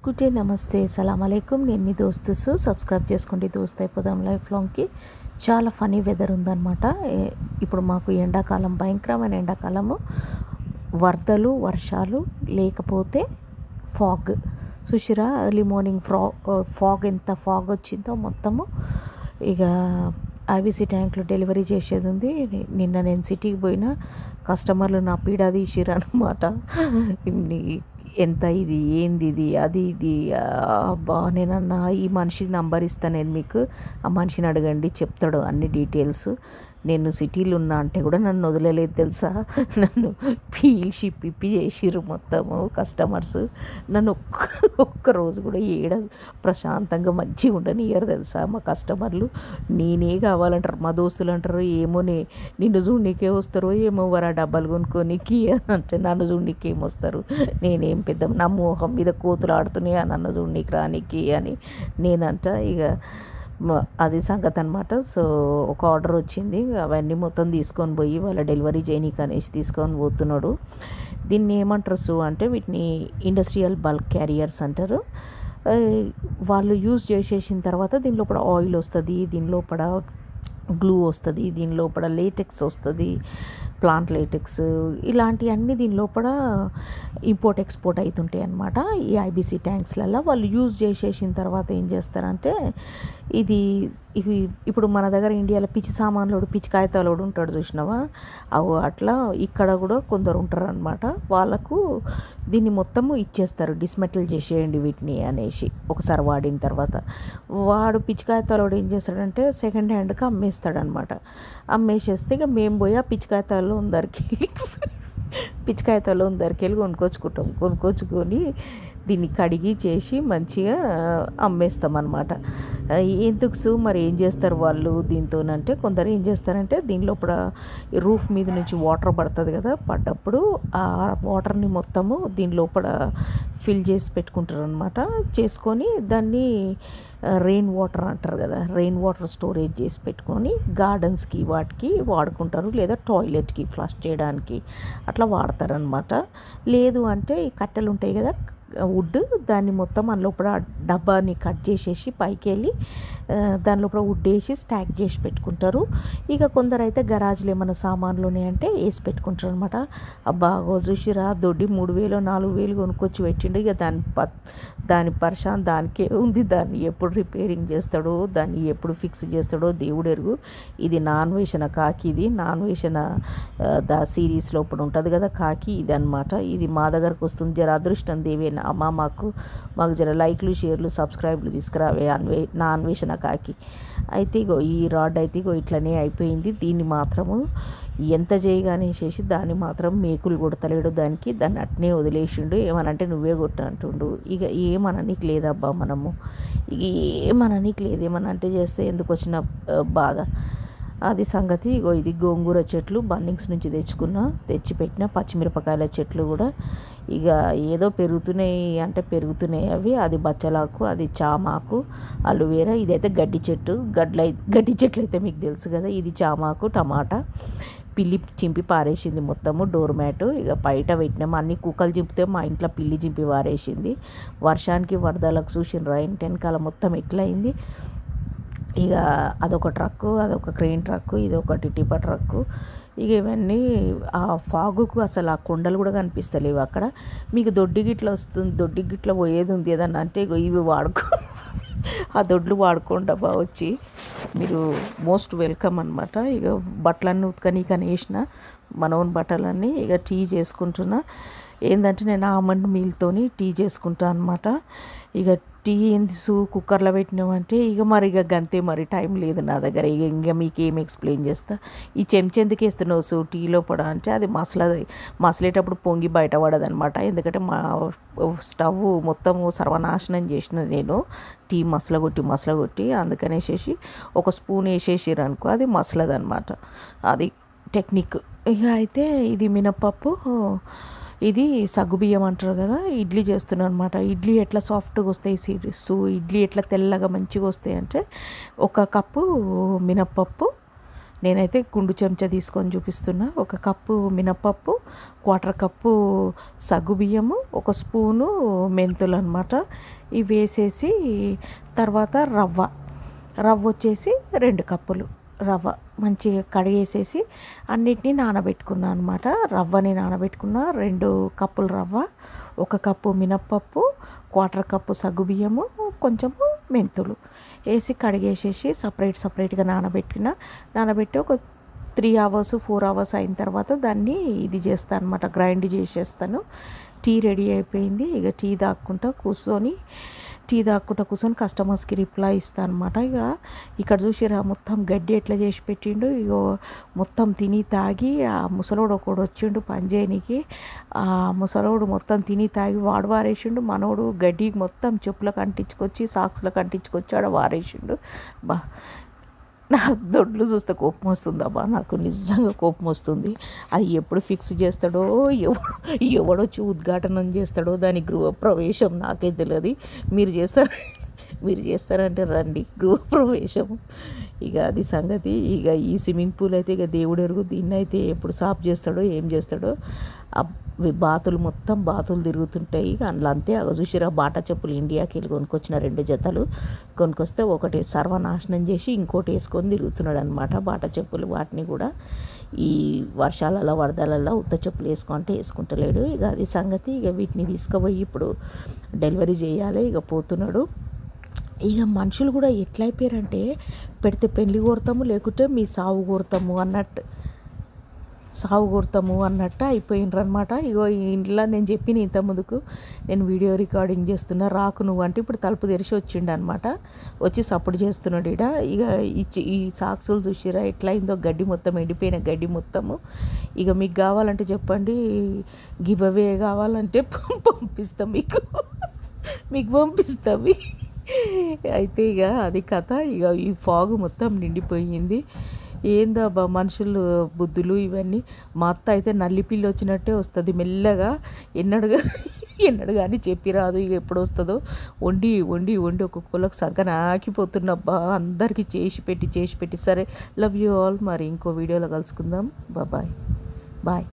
Good day, నమస్తే, సలాం అలైకుం. నేను మీ దోస్తు సబ్స్క్రైబ్ చేసుకోండి. దోస్త్ అయిపోదాం లైఫ్ లాంగ్కి. చాలా ఫనీ వెదర్ ఉందన్నమాట. ఇప్పుడు మాకు ఎండాకాలం, భయంకరమైన ఎండాకాలము, వరదలు, వర్షాలు, లేకపోతే ఫాగ్. చూసిరా ఎర్లీ మార్నింగ్ ఫాగ్ ఎంత ఫాగ్ వచ్చిందో మొత్తము. ఇక ఐబీసీ ట్యాంక్లో డెలివరీ చేసేది ఉంది. నిన్న నేను సిటీకి పోయినా కస్టమర్లు నా పీడ తీసిర్రు అనమాట. ఎంత ఇది, ఏంది ఇది, అది ఇది. అబ్బా, నేనన్నా ఈ మనిషి నంబర్ ఇస్తాను, నేను మీకు ఆ మనిషిని అడగండి, చెప్తాడు అన్ని డీటెయిల్స్. నేను సిటీలో ఉన్నా అంటే కూడా నన్ను వదిలేదు తెలుసా. నన్ను పీల్చి పిప్పి చేసిర్రు మొత్తము కస్టమర్స్. నన్ను ఒక్కరోజు కూడా ప్రశాంతంగా మంచిగా ఉండనియ్యరు తెలుసా మా కస్టమర్లు. నేనే కావాలంటారు, మా దోస్తులు అంటారు ఏమో నిన్ను చూడనీకే వస్తారో ఏమో వారు ఆ డబ్బాలు కొనుక్కోనికి అంటే, నన్ను చూడనీకి ఏమొస్తారు, నేనేం పెద్ద నా మోహం మీద కోతులు ఆడుతున్నాయా నన్ను చూడనీకి రానికి అని నేనంట. ఇక అది సంగతి అనమాట. సో ఒక ఆర్డర్ వచ్చింది, అవన్నీ మొత్తం తీసుకొని పోయి వాళ్ళ డెలివరీ చేయనీకి అనేసి తీసుకొని పోతున్నాడు. దీన్ని ఏమంటారు అంటే, వీటిని ఇండస్ట్రియల్ బల్క్ క్యారియర్స్ అంటారు. వాళ్ళు యూజ్ చేసేసిన తర్వాత దీని లోపల ఆయిల్ వస్తుంది, దీని లోపల గ్లూ వస్తుంది, దీని లోపల లేటెక్స్ వస్తుంది, ప్లాంట్ లేటెక్స్, ఇలాంటివన్నీ దీని లోపల ఇంపోర్ట్ ఎక్స్పోర్ట్ అవుతుంటాయి అన్నమాట. ఈ ఐబీసీ ట్యాంక్స్లలో వాళ్ళు యూజ్ చేసేసిన తర్వాత ఏం చేస్తారంటే, ఇవి ఇప్పుడు మన దగ్గర ఇండియాలో పిచ్చి సామాన్లోడు, పిచ్చి కాగితాలోడు ఉంటాడు చూసినావా, అవు అట్లా ఇక్కడ కూడా కొందరు ఉంటారు అనమాట. వాళ్ళకు దీన్ని మొత్తము ఇచ్చేస్తారు, డిస్మెటల్ చేసేయండి వీటిని అనేసి. ఒకసారి వాడిన తర్వాత వాడు పిచ్చి కాగితాలోడు ఏం చేస్తాడంటే సెకండ్ హ్యాండ్కి అమ్మేస్తాడనమాట. అమ్మేసేస్తే ఇక మేము పోయి ఆ పిచ్చి కాగితాల్లో ఉందరికెళ్ళి కొనుక్కొచ్చుకొని దీన్ని కడిగి చేసి మంచిగా అమ్మేస్తామన్నమాట. ఎందుకు మరి ఏం చేస్తారు వాళ్ళు దీంతోనంటే, కొందరు ఏం చేస్తారంటే దీని లోపల రూఫ్ మీద నుంచి వాటర్ పడుతుంది కదా, పడ్డప్పుడు ఆ వాటర్ని మొత్తము దీని లోపల ఫిల్ చేసి పెట్టుకుంటారు అనమాట. చేసుకొని దాన్ని రెయిన్ వాటర్ అంటారు కదా, రెయిన్ వాటర్ స్టోరేజ్ చేసి పెట్టుకొని గార్డెన్స్కి వాటికి వాడుకుంటారు, లేదా టాయిలెట్కి ఫ్లష్ చేయడానికి అట్లా వాడతారనమాట. లేదు అంటే ఈ కట్టెలు ఉంటాయి కదా వుడ్, దాన్ని మొత్తం మన లోపల డబ్బాని కట్ చేసేసి పైకి వెళ్ళి దాని లోపల వుడ్ వేసి స్టాక్ చేసి పెట్టుకుంటారు. ఇక కొందరు అయితే గరాజ్లో ఏమైనా సామాన్లు ఉన్నాయంటే వేసి పెట్టుకుంటారు అనమాట. అబ్బా చూసిరా, దొడ్డి 3,000 4,000 కొనుక్కొచ్చి పెట్టిండు. ఇక దాని పరిశాన్ దానికే ఉంది. దాన్ని ఎప్పుడు రిపేరింగ్ చేస్తాడో, దాన్ని ఎప్పుడు ఫిక్స్ చేస్తాడో దేవుడు ఎరుగు. ఇది నాన్ వేసిన కాకి, ఇది నాన్ వేసిన సిరీస్ లోపల ఉంటుంది కదా కాకి, ఇది అనమాట. ఇది మా దగ్గరకు వస్తుంది. జర అదృష్టం దేవే అమ్మ, మాకు జర లైక్లు, షేర్లు, సబ్స్క్రైబ్లు తీసుకురావే నా అన్వేషణ కాకి. అయితే ఇగో ఈ రాడ్ అయితే ఇగో ఇట్లనే అయిపోయింది. దీన్ని మాత్రము ఎంత చేయగానే చేసి దాన్ని మాత్రం మేకులు కొడతలేడు, దాన్ని అట్నే వదిలేసిండు. ఏమనంటే నువ్వే కొట్ట అంటుండు. ఇక ఏమననీకి లేదబ్బా, మనము ఇక ఏమననీకి లేదు. ఏమనంటే చేస్తే ఎందుకు వచ్చిన బాధ, అది సంగతి. ఇగో ఇది గోంగూర చెట్లు బన్నింగ్స్ నుంచి తెచ్చిపెట్టిన పచ్చిమిరపకాయల చెట్లు కూడా ఇక ఏదో పెరుగుతున్నాయి అవి. అది బచ్చలాకు, అది చామాకు, అలోవేరా, ఇదైతే గడ్డి చెట్లు అయితే మీకు తెలుసు కదా. ఇది చామాకు, టమాటా, పిల్లి చింపి పారేసింది మొత్తము డోర్ మ్యాట్. ఇక బయట పెట్టినాము, అన్ని కుక్కలు చింపితే మా ఇంట్లో పిల్లి చింపి పారేసింది. వర్షానికి వరదలకు చూసిన ఇంటి వెనకాల మొత్తం ఎట్లయింది. ఇక అదొక ట్రక్కు, అదొక క్రెయిన్ ట్రక్కు, ఇదొకటి టిప్పర్ ట్రక్కు. ఇక ఇవన్నీ ఆ ఫాగుకు అసలు ఆ కొండలు కూడా కనిపిస్తలేవు అక్కడ. మీకు దొడ్డిగిట్ల పోయేది ఉంది ఏదన్నా అంటే ఇవి ఆ దొడ్లు వాడుకోండి అబ్బా, వచ్చి మీరు మోస్ట్ వెల్కమ్ అనమాట. ఇక బట్టలన్నీ ఉతకనీకని వేసిన మన ఓన్ బట్టలన్నీ. ఇక టీ చేసుకుంటున్నా. ఏంటంటే నేను ఆమండ్ మీల్తోని టీ చేసుకుంటా అనమాట. ఇక టీ ఏంది కుక్కర్లో పెట్టినామంటే ఇక గంతే, మరి టైం లేదు నా దగ్గర. ఇక మీకు ఏమి ఎక్స్ప్లెయిన్ చేస్తా. ఈ చెంచా ఎందుకు వేస్తున్నావు టీలో అంటే, అది మసలేటప్పుడు పొంగి బయటపడదనమాట. ఎందుకంటే మా స్టవ్ మొత్తము సర్వనాశనం చేసిన నేను, టీ మసలగొట్టి అందుకనేసేసి ఒక స్పూన్ వేసేసిర్రు అనుకో, అది మసలదనమాట. అది టెక్నిక్. ఇక అయితే ఇది మినప్పప్పు, ఇది సగ్గుబియ్యం అంటారు కదా, ఇడ్లీ చేస్తున్నాను అనమాట. ఇడ్లీ ఎట్లా సాఫ్ట్గా వస్తాయి ఇడ్లీ ఎట్లా తెల్లగా మంచిగా వస్తాయి అంటే, 1 కప్పు మినప్పప్పు, నేనైతే గుండు చెంచా తీసుకొని చూపిస్తున్నా. 1 కప్పు మినపప్పు, 1/4 కప్పు సగ్గుబియ్యము, 1 స్పూను మెంతులు అనమాట. ఇవి వేసేసి తర్వాత రవ్వ వచ్చేసి 2 కప్పులు రవ్వ మంచిగా కడిగేసేసి అన్నిటినీ నానబెట్టుకున్నా అనమాట. రవ్వని నానబెట్టుకున్న 2 కప్పులు రవ్వ, 1 కప్పు మినప్పప్పు, 1/4 కప్పు సగ్గుబియ్యము, కొంచెము మెంతులు వేసి కడిగేసేసి సపరేట్గా నానబెట్టి ఒక 3 అవర్స్ 4 అవర్స్ అయిన తర్వాత దాన్ని ఇది చేస్తాను అనమాట, గ్రైండ్ చేసేస్తాను. టీ రెడీ అయిపోయింది. ఇక టీ తాక్కుంటా కూర్చొని కస్టమర్స్కి రిప్లై ఇస్తాను అనమాట. ఇక్కడ చూసిరా మొత్తం గడ్డి ఎట్లా చేసి పెట్టిండు. ఇగో మొత్తం తిని తాగి ఆ ముసలోడు ఒకడు వచ్చిండు పని చేయనికి. ఆ ముసలోడు మొత్తం తిని తాగి వాడు వారేసిండు. మనోడు గడ్డికి మొత్తం చెప్పులకు అంటించుకొచ్చి సాక్స్లకు అంటించుకొచ్చి ఆడ వారేసిండు. బా నా దొడ్లు చూస్తే కోపం వస్తుందబ్బా, నాకు నిజంగా కోపం వస్తుంది. అది ఎప్పుడు ఫిక్స్ చేస్తాడో, ఎవడొచ్చి ఉద్ఘాటనం చేస్తాడో, దాని గృహప్రవేశం నాకే తెలియదు. మీరు చేస్తారంటే రండి గృహప్రవేశం. ఇక అది సంగతి. ఇక ఈ స్విమ్మింగ్ పూల్ అయితే ఇక దేవుడు ఎరుగు, దీన్ని అయితే ఎప్పుడు సాఫ్ చేస్తాడో ఏం చేస్తాడో. బాతులు తిరుగుతుంటాయి. ఇక అందులో అంతే. చూసిరా బాటా చెప్పులు ఇండియాకి వెళ్ళి కొనుక్కొచ్చిన 2 జతలు కొనుక్కొస్తే ఒకటి సర్వనాశనం చేసి ఇంకోటి వేసుకొని తిరుగుతున్నాడు అనమాట బాటా చెప్పులు. వాటిని కూడా ఈ వర్షాలలో వరదలలో ఉత్త చెప్పులు వేసుకుంటలేడు. ఇక అది సంగతి. ఇక వీటిని తీసుకుపోయి ఇప్పుడు డెలివరీ చేయాలి. ఇక పోతున్నాడు. ఇక మనుషులు కూడా ఎట్లయిపోయారంటే పెడితే పెళ్లి కోరుతాము, లేకుంటే మీ సావు కోరుతాము అన్నట్టు అయిపోయినరు అనమాట. ఇగో ఈ ఇంట్లో నేను చెప్పిన ఇంత ముందుకు నేను వీడియో రికార్డింగ్ చేస్తున్నా, రాకు నువ్వు అంటే ఇప్పుడు తలుపు తెరిచి వచ్చిండు అనమాట. వచ్చి సపోర్ట్ చేస్తున్నాడు ఇక ఈ సాక్సులు చూసిరా ఎట్లా అయిందో, గడ్డి మొత్తం ఎండిపోయిన గడ్డి మొత్తము. ఇక మీకు కావాలంటే చెప్పండి, గివ్ అవే కావాలంటే పంపిస్తాం మీకు పంపిస్తాం. అయితే ఇక అది కథ. ఇక ఈ ఫాగ్ మొత్తం నిండిపోయింది. ఏందబ్బా మనుషులు బుద్ధులు ఇవన్నీ. మా అత్త అయితే నల్లిపిల్లి వచ్చినట్టే వస్తుంది మెల్లగా, ఎన్నడు కానీ చెప్పిరాదు. ఇక ఎప్పుడు వస్తుందో వండి ఒక్కొక్కళ్ళకి సంకన ఆకిపోతున్నబ్బా. అందరికీ చేసి పెట్టి. సరే, లవ్ యూ ఆల్. మరి ఇంకో వీడియోలో కలుసుకుందాం. బాయ్.